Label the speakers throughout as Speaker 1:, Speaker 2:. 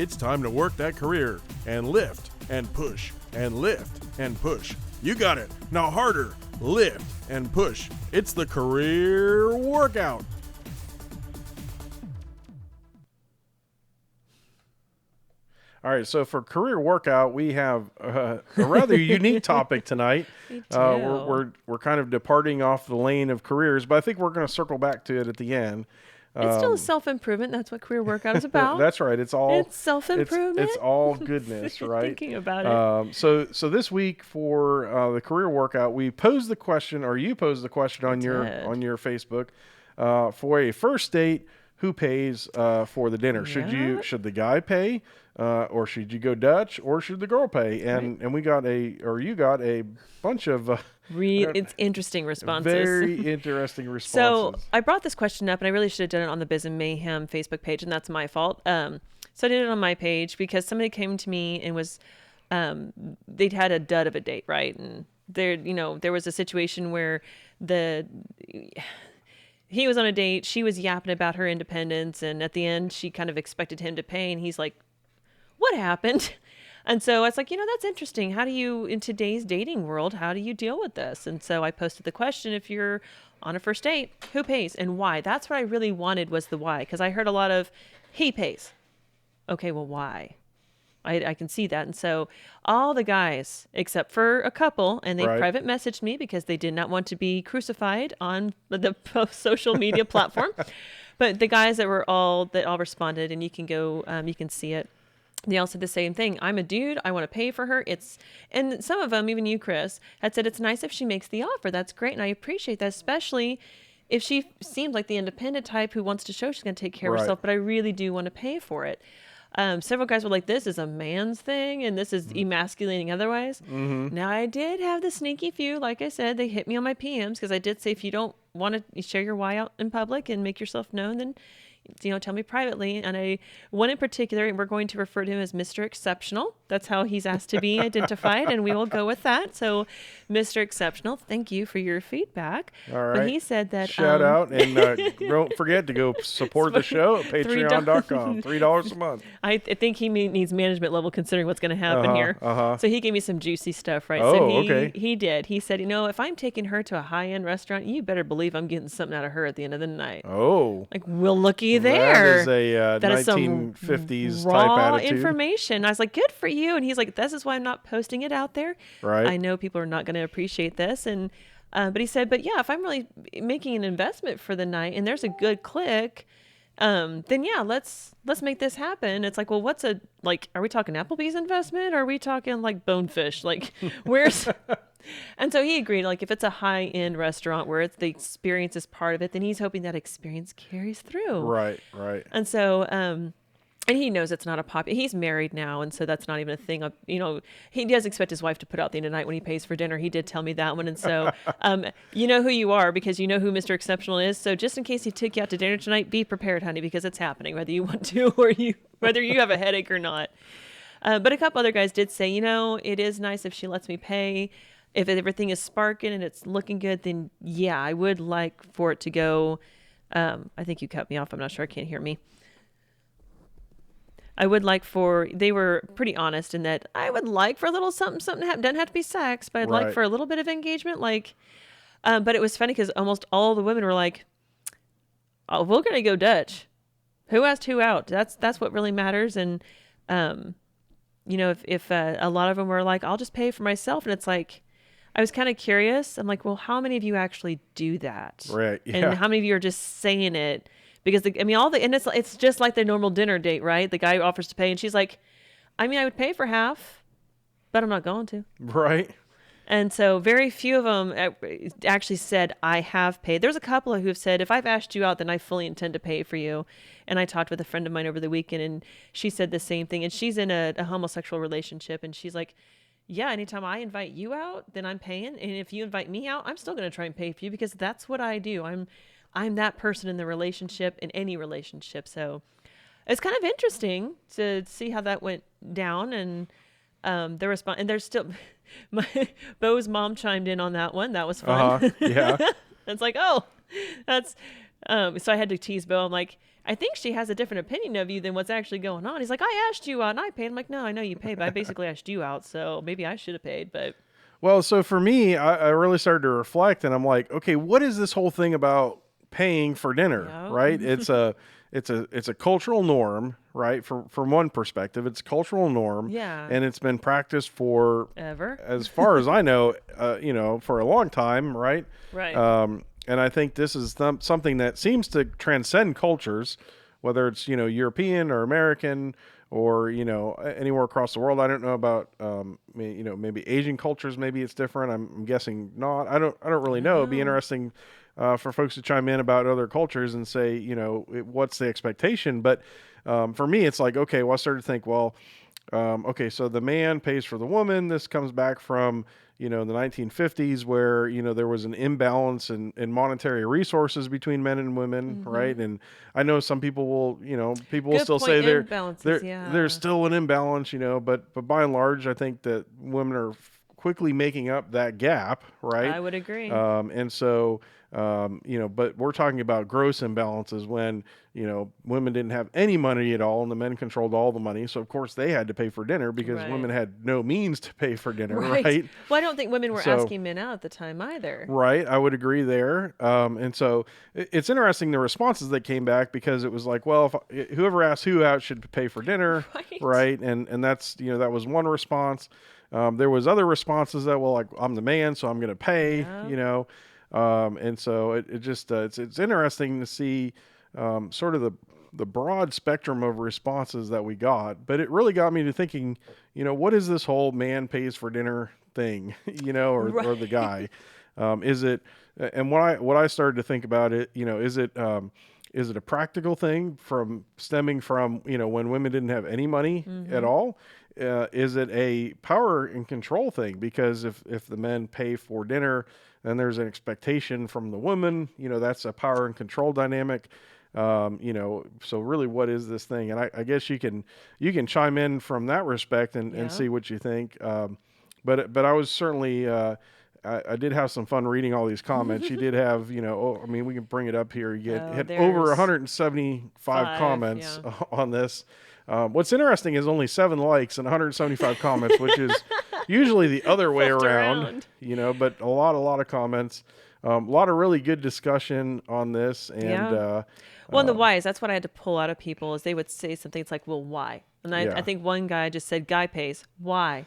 Speaker 1: It's time to work that career and lift and push and lift and push. You got it. Now harder. Lift and push. It's the career workout. All right, so for career workout, we have a rather unique topic tonight. We're kind of departing off the lane of careers, but I think we're going to circle back to it at the end.
Speaker 2: It's still a self-improvement. That's what career workout is about.
Speaker 1: That's right. It's
Speaker 2: self-improvement.
Speaker 1: It's all goodness, right?
Speaker 2: Thinking about it.
Speaker 1: So this week for the career workout, we posed the question, or you posed the question on your Facebook, for a first date, who pays for the dinner?
Speaker 2: Yeah.
Speaker 1: Should the guy pay, or should you go Dutch, or should the girl pay? And you got a bunch of
Speaker 2: it's interesting responses.
Speaker 1: Very interesting responses.
Speaker 2: So I brought this question up, and I really should have done it on the Biz and Mayhem Facebook page, and that's my fault. So I did it on my page because somebody came to me and was they'd had a dud of a date, right? And there was a situation where he was on a date, she was yapping about her independence, and at the end she kind of expected him to pay, and he's like, what happened? And so I was like, that's interesting. How do you, in today's dating world, how do you deal with this? And so I posted the question, if you're on a first date, who pays and why? That's what I really wanted, was the why, because I heard a lot of, he pays. Okay, well, why? I can see that. And so all the guys, except for a couple, and they private messaged me because they did not want to be crucified on the social media platform. But the guys that all responded, and you can go, you can see it. They all said the same thing. I'm a dude. I want to pay for her. And some of them, even you, Chris, had said it's nice if she makes the offer. That's great. And I appreciate that, especially if she seems like the independent type who wants to show she's going to take care of herself, but I really do want to pay for it. Several guys were like, this is a man's thing, and this is emasculating otherwise. Mm-hmm. Now, I did have the sneaky few, like I said, they hit me on my PMs, because I did say, if you don't want to share your why out in public and make yourself known, then tell me privately. And one in particular, and we're going to refer to him as Mr. Exceptional. That's how he's asked to be identified, and we will go with that. So, Mr. Exceptional, thank you for your feedback.
Speaker 1: All right.
Speaker 2: But he said that...
Speaker 1: Shout out, and don't forget to go support the show at patreon.com. $3 a month.
Speaker 2: I think he needs management level, considering what's going to happen here. So he gave me some juicy stuff, right?
Speaker 1: Okay.
Speaker 2: He did. He said, if I'm taking her to a high-end restaurant, you better believe I'm getting something out of her at the end of the night.
Speaker 1: Oh.
Speaker 2: Like, well, looky there.
Speaker 1: That is a 1950s
Speaker 2: raw
Speaker 1: type attitude.
Speaker 2: Information. I was like, good for you. And he's like, this is why I'm not posting it out there.
Speaker 1: Right.
Speaker 2: I know people are not going to appreciate this. And but he said, but yeah, if I'm really making an investment for the night and there's a good click, then yeah, let's make this happen. It's like, well, are we talking Applebee's investment? Or are we talking like Bonefish? Like, where's... And so he agreed, like, if it's a high-end restaurant where the experience is part of it, then he's hoping that experience carries through.
Speaker 1: Right.
Speaker 2: And so, and he knows it's not he's married now, and so that's not even a thing. He does expect his wife to put out the end of the night when he pays for dinner. He did tell me that one. And so, you know who you are, because you know who Mr. Exceptional is. So just in case he took you out to dinner tonight, be prepared, honey, because it's happening, whether you want to or whether you have a headache or not. But a couple other guys did say, it is nice if she lets me pay. If everything is sparking and it's looking good, then yeah, I would like for it to go. I think you cut me off. I'm not sure. I can't hear me. They were pretty honest in that I would like for a little something to happen. Doesn't have to be sex, but I'd like for a little bit of engagement. But it was funny because almost all the women were like, oh, we're going to go Dutch. Who asked who out? That's what really matters. And, if a lot of them were like, I'll just pay for myself. And it's like, I was kind of curious. I'm like, well, how many of you actually do that?
Speaker 1: Right. Yeah.
Speaker 2: And how many of you are just saying it? Because it's just like the normal dinner date, right? The guy offers to pay, and she's like, I would pay for half, but I'm not going to.
Speaker 1: Right.
Speaker 2: And so very few of them actually said, I have paid. There's a couple who have said, if I've asked you out, then I fully intend to pay for you. And I talked with a friend of mine over the weekend, and she said the same thing. And she's in a homosexual relationship, and she's like, yeah, anytime I invite you out, then I'm paying. And if you invite me out, I'm still going to try and pay for you, because that's what I do. I'm that person in the relationship, in any relationship. So it's kind of interesting to see how that went down. And the response, and there's still, Bo's mom chimed in on that one. That was fun.
Speaker 1: Yeah.
Speaker 2: It's like, oh, that's, so I had to tease Bo. I'm like, I think she has a different opinion of you than what's actually going on. He's like, I asked you out and I paid. I'm like, no, I know you paid, but I basically asked you out, so maybe I should have paid. But
Speaker 1: Well, so for me, I really started to reflect, and I'm like, okay, what is this whole thing about paying for dinner?
Speaker 2: yeah,
Speaker 1: Right? It's a cultural norm, right? From one perspective, it's a cultural norm,
Speaker 2: yeah,
Speaker 1: and it's been practiced for,
Speaker 2: ever,
Speaker 1: as far as I know, for a long time, right?
Speaker 2: right.
Speaker 1: And I think this is something that seems to transcend cultures, whether it's European or American or anywhere across the world. I don't know about maybe Asian cultures. Maybe it's different. I'm guessing not. I don't really know. It'd be interesting for folks to chime in about other cultures and say what's the expectation. But for me, it's like, okay, well, I started to think, well, okay, so the man pays for the woman. This comes back from the 1950s, where there was an imbalance in monetary resources between men and women, right? And I know some people will people will
Speaker 2: Good
Speaker 1: still
Speaker 2: point.
Speaker 1: say
Speaker 2: Imbalances,
Speaker 1: there's still an imbalance, but by and large, I think that women are quickly making up that gap, right?
Speaker 2: I would agree.
Speaker 1: And so, but we're talking about gross imbalances when, women didn't have any money at all and the men controlled all the money. So, of course, they had to pay for dinner because
Speaker 2: Right.
Speaker 1: women had no means to pay for dinner, right?
Speaker 2: Well, I don't think women were
Speaker 1: So-
Speaker 2: asking men out at the time either.
Speaker 1: Right, I would agree there. And so it's interesting the responses that came back, because it was like, well, if whoever asked who out should pay for dinner,
Speaker 2: Right.
Speaker 1: right? And that's that was one response. There was other responses that, well, like, I'm the man, so I'm going to pay,
Speaker 2: Yeah.
Speaker 1: and so it just it's interesting to see sort of the broad spectrum of responses that we got. But it really got me to thinking, what is this whole man pays for dinner thing, or the guy? Is it? And what I started to think about it, is it a practical thing stemming from when women didn't have any money at all? Is it a power and control thing? Because if the men pay for dinner, then there's an expectation from the woman. That's a power and control dynamic. So really, what is this thing? And I guess you can chime in from that respect and see what you think. But I was certainly I did have some fun reading all these comments. You did have we can bring it up here. You had over
Speaker 2: there's
Speaker 1: 175 comments on this. What's interesting is only 7 likes and 175 comments, which is usually the other way
Speaker 2: Flipped
Speaker 1: around. But a lot of comments, a lot of really good discussion on this, and
Speaker 2: Yeah. Well, and the whys, that's what I had to pull out of people, is they would say something. It's like, well, why? And I think one guy just said, guy pays. Why?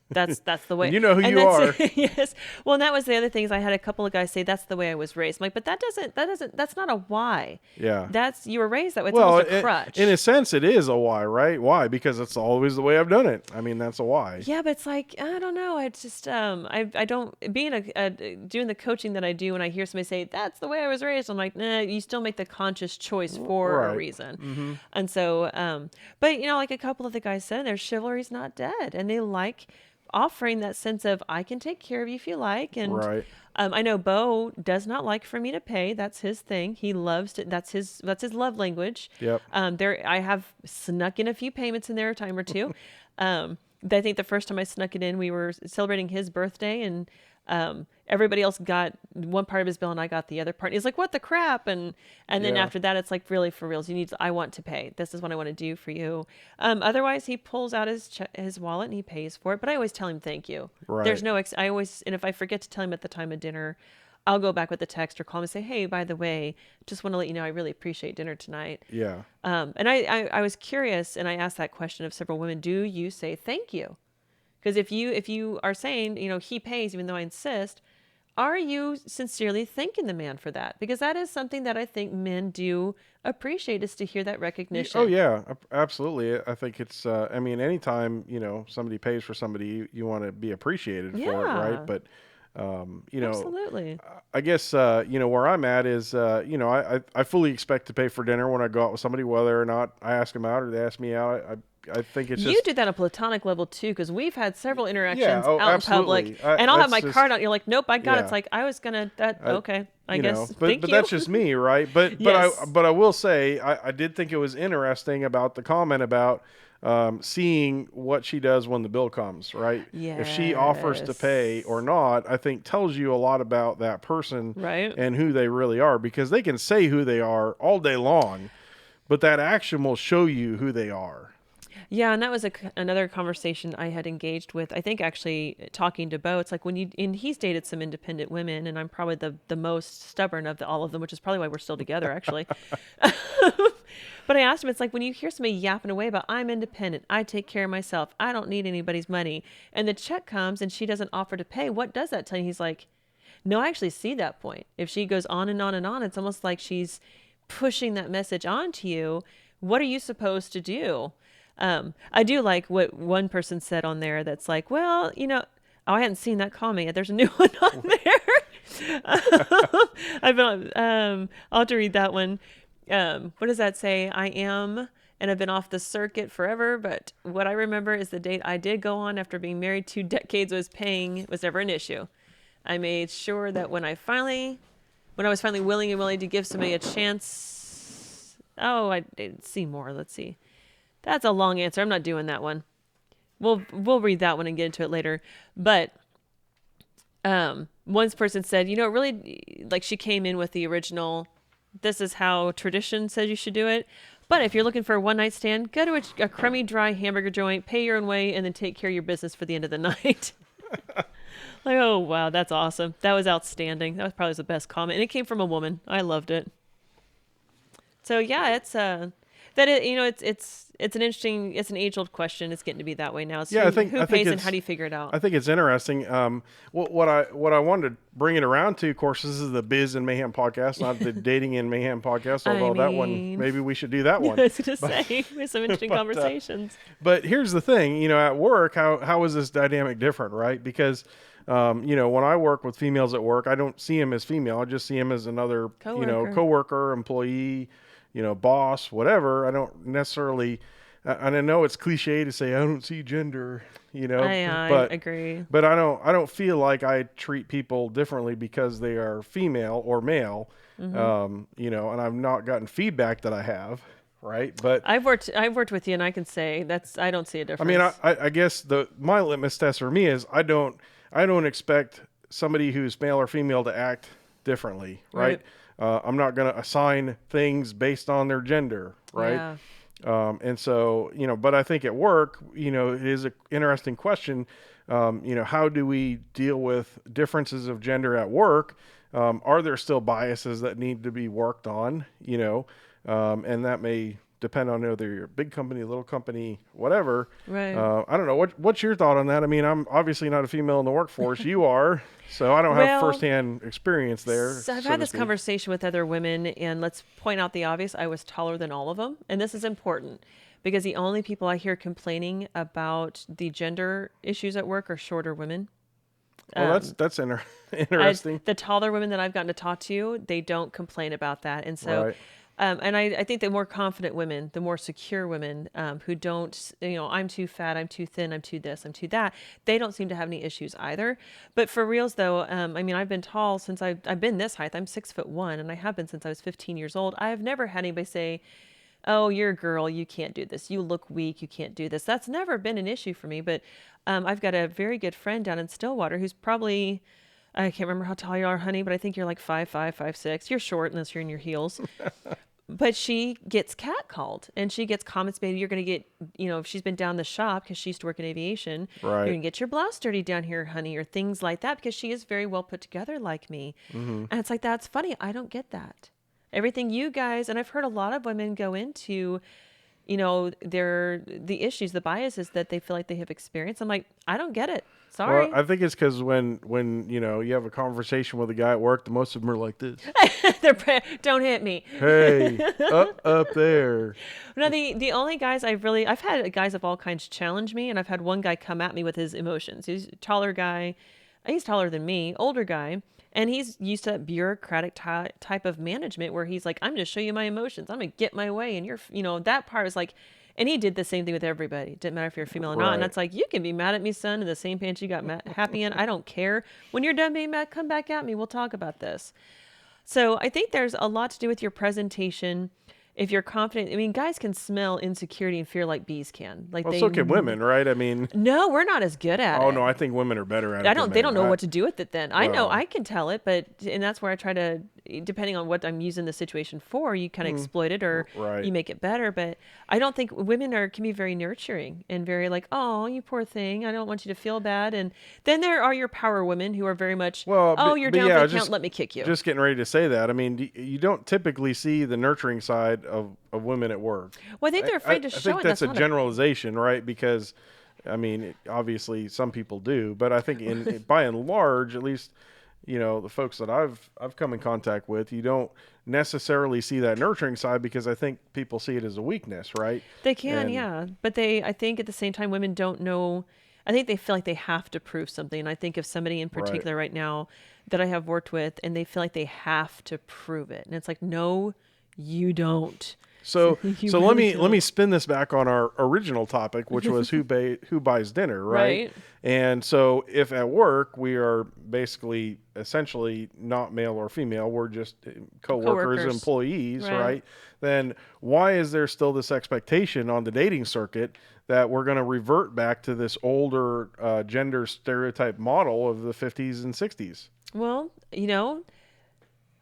Speaker 2: That's the way.
Speaker 1: You know who
Speaker 2: and
Speaker 1: you are.
Speaker 2: Yes. Well, and that was the other thing, is I had a couple of guys say, that's the way I was raised. I'm like, but that's not a why.
Speaker 1: Yeah.
Speaker 2: You were raised that way. It's
Speaker 1: Well,
Speaker 2: almost a crutch.
Speaker 1: in a sense, it is a why, right? Why? Because it's always the way I've done it. I mean, that's a why.
Speaker 2: Yeah, but it's like, I don't know. I just, I don't, being doing the coaching that I do, and I hear somebody say, that's the way I was raised, I'm like, nah, you still make the conscious choice for a reason.
Speaker 1: Mm-hmm.
Speaker 2: And so, but like a couple of the guys said, their chivalry's not dead, and they like offering that sense of, I can take care of you if you like. And
Speaker 1: Right.
Speaker 2: I know Bo does not like for me to pay. That's his thing. He loves to, that's his love language.
Speaker 1: Yep.
Speaker 2: I have snuck in a few payments in there a time or two. I think the first time I snuck it in, we were celebrating his birthday, and everybody else got one part of his bill and I got the other part. He's like, what the crap? And then after that, it's like, really, for reals, I want to pay. This is what I want to do for you. Otherwise, he pulls out his wallet and he pays for it. But I always tell him thank you.
Speaker 1: Right.
Speaker 2: There's no, and if I forget to tell him at the time of dinner, I'll go back with a text or call him and say, hey, by the way, just want to let you know, I really appreciate dinner tonight.
Speaker 1: Yeah.
Speaker 2: And I was curious, and I asked that question of several women, do you say thank you? Because if you are saying, he pays even though I insist, are you sincerely thanking the man for that? Because that is something that I think men do appreciate, is to hear that recognition.
Speaker 1: Oh yeah, absolutely. I think it's anytime, somebody pays for somebody, you want to be appreciated for it, right? But
Speaker 2: absolutely.
Speaker 1: I guess where I'm at is I fully expect to pay for dinner when I go out with somebody, whether or not I ask them out or they ask me out. I think it's
Speaker 2: you do that on a platonic level too, because we've had several interactions out
Speaker 1: absolutely.
Speaker 2: in public, and I'll have my card out. You're like, nope, I got it.
Speaker 1: Yeah.
Speaker 2: It's like, I was gonna okay, I guess.
Speaker 1: But that's just me, right? But
Speaker 2: Yes.
Speaker 1: but I will say I did think it was interesting about the comment about seeing what she does when the bill comes, right? If she offers to pay or not, I think tells you a lot about that person,
Speaker 2: Right.
Speaker 1: and who they really are, because they can say who they are all day long. but that action will show you who they are.
Speaker 2: Yeah, and that was another conversation I had engaged with. I think actually talking to Bo, it's like he's dated some independent women, and I'm probably the most stubborn of all of them, which is probably why we're still together, actually. But I asked him, it's like when you hear somebody yapping away about, I'm independent, I take care of myself, I don't need anybody's money, and the check comes and she doesn't offer to pay, what does that tell you? He's like, no, I actually see that point. If she goes on and on and on, it's almost like she's pushing that message onto you. What are you supposed to do? I do like what one person said on there that's like, well, oh, I hadn't seen that comment yet. There's a new one on there. I'll have to read that one. What does that say? I am, and I've been off the circuit forever, but what I remember is the date I did go on after being married 2 decades was never an issue. I made sure that when I was finally willing to give somebody a chance. Oh, I didn't see more. Let's see. That's a long answer. I'm not doing that one. We'll read that one and get into it later. But one person said, really, like she came in with the original, this is how tradition says you should do it. But if you're looking for a one-night stand, go to a crummy, dry hamburger joint, pay your own way, and then take care of your business for the end of the night. Like, oh, wow, that's awesome. That was outstanding. That was probably the best comment. And it came from a woman. I loved it. So, yeah, it's it's an age-old question. It's getting to be that way now. It's who pays and how do you figure it out?
Speaker 1: I think it's interesting. What I wanted to bring it around to, of course, this is the Biz and Mayhem podcast, not the Dating and Mayhem podcast. Although that one, maybe we should do that one.
Speaker 2: I was going to say, we have some interesting conversations.
Speaker 1: But here's the thing, at work, how is this dynamic different, right? Because when I work with females at work, I don't see them as female. I just see them as another, coworker, employee, boss, whatever. I don't necessarily, and I know it's cliche to say I don't see gender,
Speaker 2: I agree.
Speaker 1: But I don't feel like I treat people differently because they are female or male, and I've not gotten feedback that I have. Right. But
Speaker 2: I've worked with you, and I can say I don't see a difference.
Speaker 1: I mean, I guess my litmus test for me is I don't expect somebody who's male or female to act differently. Right. I'm not going to assign things based on their gender, right? Yeah. And so, but I think at work, it is an interesting question. How do we deal with differences of gender at work? Are there still biases that need to be worked on, and that may depend on whether you're a big company, little company, whatever.
Speaker 2: Right.
Speaker 1: I don't know. What's your thought on that? I mean, I'm obviously not a female in the workforce. You are. So I don't have firsthand experience there.
Speaker 2: So I've had this conversation with other women, and let's point out the obvious. I was taller than all of them. And this is important because the only people I hear complaining about the gender issues at work are shorter women.
Speaker 1: Well, that's interesting.
Speaker 2: The taller women that I've gotten to talk to, they don't complain about that. And so... Right. And I think the more confident women, the more secure women who don't, I'm too fat, I'm too thin, I'm too this, I'm too that, they don't seem to have any issues either. But for reals though, I've been tall since I've been this height. I'm 6'1", and I have been since I was 15 years old. I have never had anybody say, oh, you're a girl, you can't do this. You look weak, you can't do this. That's never been an issue for me. But I've got a very good friend down in Stillwater who's probably... I can't remember how tall you are, honey, but I think you're like 5'5", 5'6". You're short unless you're in your heels. But she gets catcalled, and she gets comments made. You're going to get, if she's been down the shop because she used to work in aviation,
Speaker 1: right.
Speaker 2: You're going to get your blouse dirty down here, honey, or things like that, because she is very well put together like me. Mm-hmm. And it's like, that's funny. I don't get that. Everything you guys, and I've heard a lot of women go into, the issues, the biases that they feel like they have experienced. I'm like, I don't get it. Sorry.
Speaker 1: Well, I think it's because when you have a conversation with a guy at work, the most of them are like this.
Speaker 2: Don't hit me.
Speaker 1: Hey, up there.
Speaker 2: No, the only guys I've had guys of all kinds challenge me, and I've had one guy come at me with his emotions. He's a taller guy. He's taller than me, older guy. And he's used to that bureaucratic type of management where he's like, I'm going to show you my emotions. I'm going to get my way. And that part was like, and he did the same thing with everybody. It didn't matter if you're female or not. And that's like, you can be mad at me, son, in the same pants you got happy in. I don't care. When you're done being mad, come back at me. We'll talk about this. So I think there's a lot to do with your presentation. If you're confident, guys can smell insecurity and fear like bees can.
Speaker 1: So can women, right?
Speaker 2: No, we're not as good at it.
Speaker 1: Oh no, I think women are better at it.
Speaker 2: They don't know what to do with it then. I know I can tell it, and that's where I try to depending on what I'm using the situation for, you kind of exploit it or
Speaker 1: Right.
Speaker 2: you make it better. But I don't think women can be very nurturing and very like, oh, you poor thing, I don't want you to feel bad. And then there are your power women who are very much,
Speaker 1: Well,
Speaker 2: oh, you're
Speaker 1: but
Speaker 2: down
Speaker 1: yeah,
Speaker 2: for the count, let me kick you.
Speaker 1: just getting ready to say that. I mean, you don't typically see the nurturing side of women at work.
Speaker 2: Well, I think they're afraid to show
Speaker 1: I think
Speaker 2: it.
Speaker 1: that's a
Speaker 2: not
Speaker 1: generalization, right? Because, I mean, obviously some people do, but I think by and large, at least, the folks that I've come in contact with, you don't necessarily see that nurturing side because I think people see it as a weakness, right?
Speaker 2: They can,
Speaker 1: And
Speaker 2: yeah. But I think at the same time, women don't know. I think they feel like they have to prove something. And I think of somebody in particular right now that I have worked with, and they feel like they have to prove it. And it's like, no, you don't.
Speaker 1: So
Speaker 2: You
Speaker 1: so
Speaker 2: really
Speaker 1: let me
Speaker 2: don't.
Speaker 1: spin this back on our original topic, which was who buys dinner, right?
Speaker 2: Right.
Speaker 1: And so if at work we are basically essentially not male or female, we're just coworkers,
Speaker 2: Coworkers.
Speaker 1: employees,
Speaker 2: Right.
Speaker 1: right? Then why is there still this expectation on the dating circuit that we're going to revert back to this older gender stereotype model of the 50s and 60s?
Speaker 2: Well,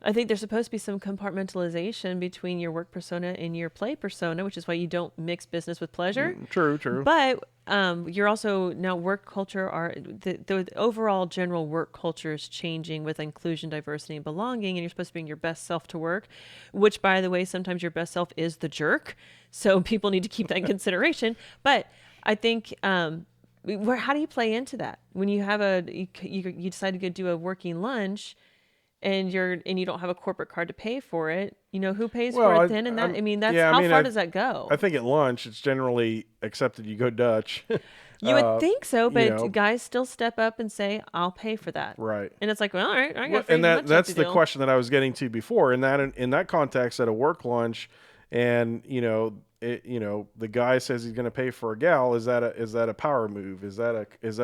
Speaker 2: I think there's supposed to be some compartmentalization between your work persona and your play persona, which is why you don't mix business with pleasure.
Speaker 1: True.
Speaker 2: But you're also now work culture the overall general work culture is changing with inclusion, diversity, and belonging, and you're supposed to bring your best self to work, which, by the way, sometimes your best self is the jerk. So people need to keep that in consideration. But I think how do you play into that when you have you decide to go do a working lunch? And you don't have a corporate card to pay for it, who pays for it then? And how far does that go?
Speaker 1: I think at lunch it's generally accepted you go Dutch.
Speaker 2: You would think so, but
Speaker 1: know.
Speaker 2: guys still step up and say, "I'll pay for that."
Speaker 1: Right.
Speaker 2: And it's like, well, all right, I got
Speaker 1: And that's the question that I was getting to before. In that context, at a work lunch, and the guy says he's going to pay for a gal. Is that a power move? Is that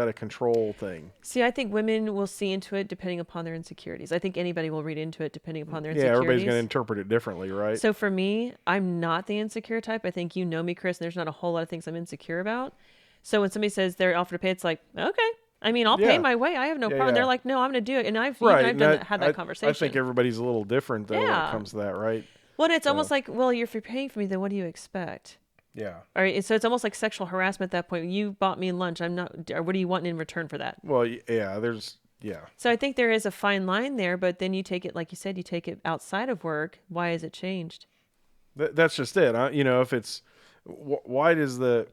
Speaker 1: a control thing?
Speaker 2: See, I think women will see into it depending upon their insecurities. I think anybody will read into it depending upon their insecurities.
Speaker 1: Yeah, everybody's going to interpret it differently, right?
Speaker 2: So for me, I'm not the insecure type. I think you know me, Chris, and there's not a whole lot of things I'm insecure about. So when somebody says they're offered to pay, it's like, okay. I mean, I'll pay my way. I have no problem.
Speaker 1: Yeah.
Speaker 2: They're like, no, I'm going to do it. And I've had that conversation.
Speaker 1: I think everybody's a little different though when it comes to that, right?
Speaker 2: Well, and it's almost like, well, if you're paying for me, then what do you expect?
Speaker 1: Yeah.
Speaker 2: All right. So it's almost like sexual harassment at that point. You bought me lunch. I'm not. Or what do you want in return for that?
Speaker 1: Well, yeah.
Speaker 2: So I think there is a fine line there, but then you take it, like you said, you take it outside of work. Why has it changed?
Speaker 1: That's just it. If it's why does the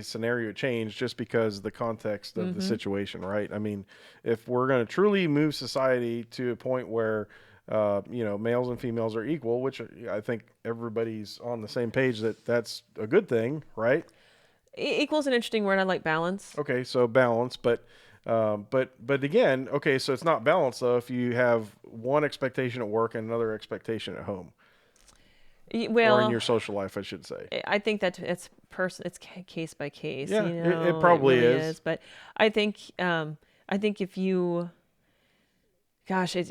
Speaker 1: scenario change just because the context of the situation, right? I mean, if we're going to truly move society to a point where males and females are equal, which I think everybody's on the same page that's a good thing, right?
Speaker 2: Equal is an interesting word. I like balance.
Speaker 1: Okay, so balance, but again, okay, so it's not balance though if you have one expectation at work and another expectation at home.
Speaker 2: Well,
Speaker 1: or in your social life, I should say.
Speaker 2: I think that it's case by case.
Speaker 1: Yeah, it probably
Speaker 2: really
Speaker 1: is.
Speaker 2: But I think if you, gosh, it's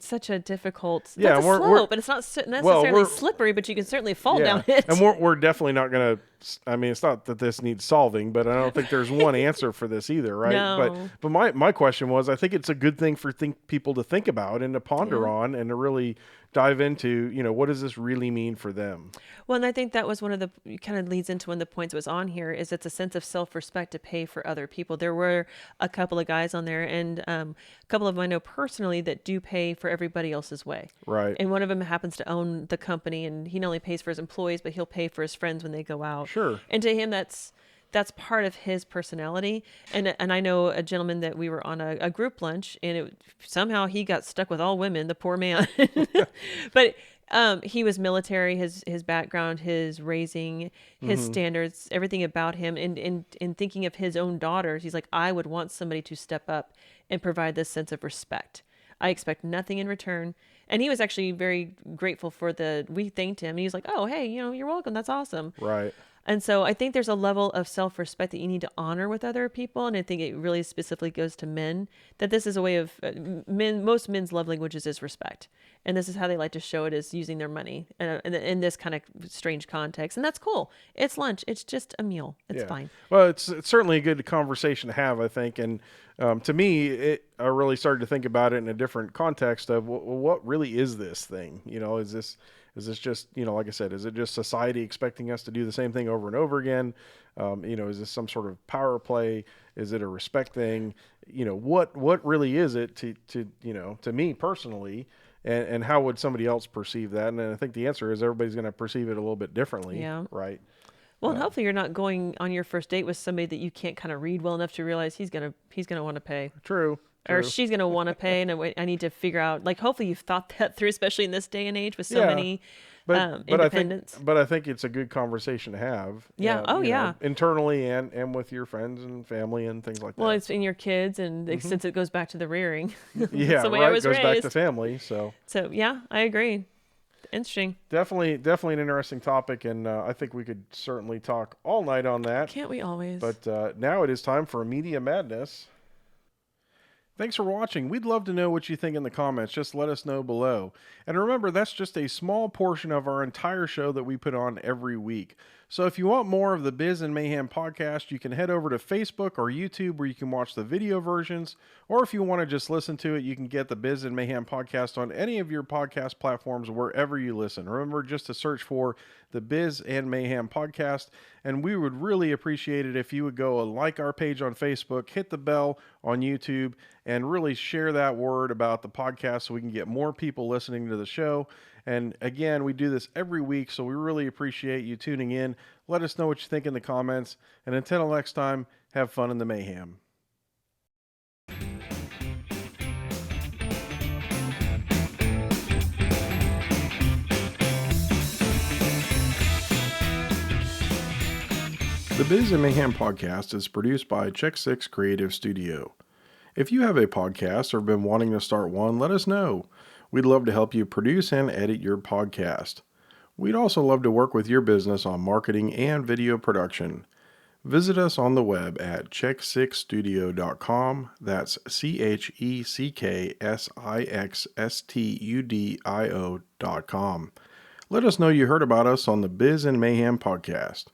Speaker 2: such a difficult.
Speaker 1: Yeah,
Speaker 2: that's a slope, and it's not necessarily slippery, but you can certainly fall down it.
Speaker 1: And we're definitely not going to. I mean, it's not that this needs solving, but I don't think there's one answer for this either, right?
Speaker 2: No.
Speaker 1: But my question was, I think it's a good thing for people to think about and to ponder on and to really dive into, what does this really mean for them?
Speaker 2: Well, and I think that was kind of leads into one of the points that was on here is it's a sense of self-respect to pay for other people. There were a couple of guys on there and a couple of them I know personally that do pay for everybody else's way.
Speaker 1: Right.
Speaker 2: And one of them happens to own the company and he not only pays for his employees, but he'll pay for his friends when they go out.
Speaker 1: Sure.
Speaker 2: And to him, that's part of his personality. And I know a gentleman that we were on a group lunch and somehow he got stuck with all women, the poor man. But he was military, his background, his raising, his standards, everything about him. And in thinking of his own daughters, he's like, I would want somebody to step up and provide this sense of respect. I expect nothing in return. And he was actually very grateful we thanked him. And he was like, oh, hey, you're welcome. That's awesome.
Speaker 1: Right.
Speaker 2: And so I think there's a level of self-respect that you need to honor with other people. And I think it really specifically goes to men, that this is a way of most men's love languages is respect. And this is how they like to show it, is using their money in this kind of strange context. And that's cool. It's lunch. It's just a meal. It's fine.
Speaker 1: Well, it's certainly a good conversation to have, I think. And to me, I really started to think about it in a different context of what really is this thing? Is this just, like I said, is it just society expecting us to do the same thing over and over again? Is this some sort of power play? Is it a respect thing? What really is it to me personally? And how would somebody else perceive that? And I think the answer is everybody's going to perceive it a little bit differently.
Speaker 2: Yeah.
Speaker 1: Right.
Speaker 2: Well, and hopefully you're not going on your first date with somebody that you can't kind of read well enough to realize he's gonna want to pay.
Speaker 1: True.
Speaker 2: Or she's going to want to pay, and I need to figure out, like, hopefully you've thought that through, especially in this day and age with so many independents.
Speaker 1: But I think it's a good conversation to have.
Speaker 2: Yeah.
Speaker 1: Internally and with your friends and family and things like that.
Speaker 2: Well, it's in your kids, and since it goes back to the rearing.
Speaker 1: Yeah,
Speaker 2: that's the way I was
Speaker 1: goes
Speaker 2: raised.
Speaker 1: Back to family. So
Speaker 2: yeah, I agree. Interesting.
Speaker 1: Definitely an interesting topic, and I think we could certainly talk all night on that.
Speaker 2: Can't we always?
Speaker 1: But now it is time for Media Madness. Thanks for watching. We'd love to know what you think in the comments. Just let us know below. And remember, that's just a small portion of our entire show that we put on every week. So if you want more of the Biz and Mayhem podcast, you can head over to Facebook or YouTube where you can watch the video versions. Or if you want to just listen to it, you can get the Biz and Mayhem podcast on any of your podcast platforms wherever you listen. Remember just to search for the Biz and Mayhem podcast. And we would really appreciate it if you would go and like our page on Facebook, hit the bell on YouTube, and really share that word about the podcast so we can get more people listening to the show. And again, we do this every week, so we really appreciate you tuning in. Let us know what you think in the comments. And until next time, have fun in the mayhem. The Biz and Mayhem podcast is produced by Check 6 Creative Studio. If you have a podcast or have been wanting to start one, let us know. We'd love to help you produce and edit your podcast. We'd also love to work with your business on marketing and video production. Visit us on the web at check6studio.com. That's CheckSixStudio.com. Let us know you heard about us on the Biz and Mayhem podcast.